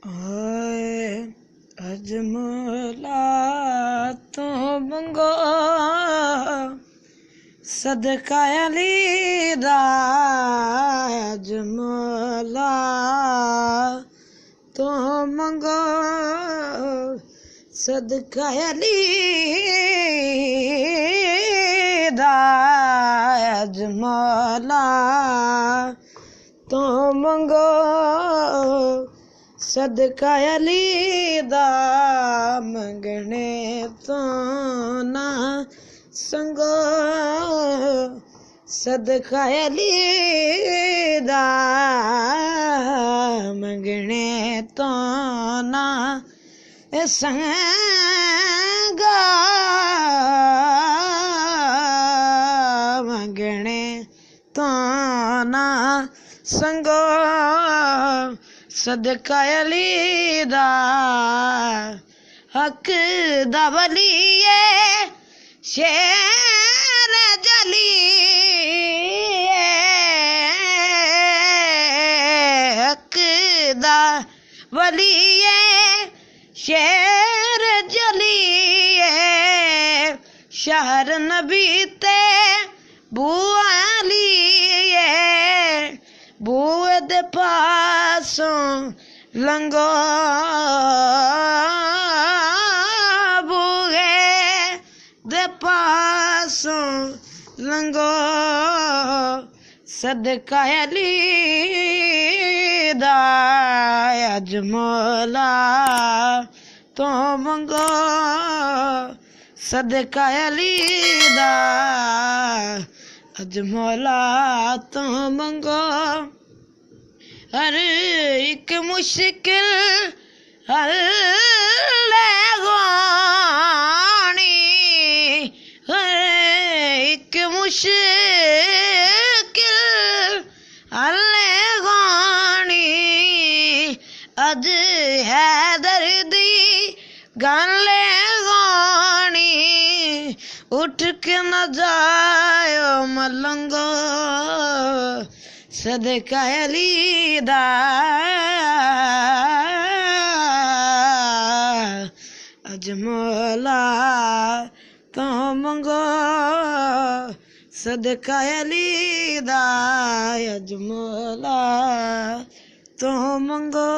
ओए अजमला तो मंगो सदका अली दा अजमला तो मंगो सदका अली दा अजमला तो मंगो सदका अली दा मंगने तो ना संगो सदका अली दा मंगने तो ना संगा मंगने तो ना संगो सदका अली दा हक दा वलिए शेर जली हक दा वलिए शेर जली शहर नबी ते बुआली बुए दे पासों लंगो बुए दे पासों लंगो सदका अली दा अजमला तो मंगो सदका अली दा अजमला तो मंगो हर एक मुश्किल हल लगानी हर एक मुश्किल हल लगानी अज है दर्दी गल लगानी उठ के न जायो मलंगो सदका अली दा अजमला तो मंगो सदका अली दा अजमला तो मंगो।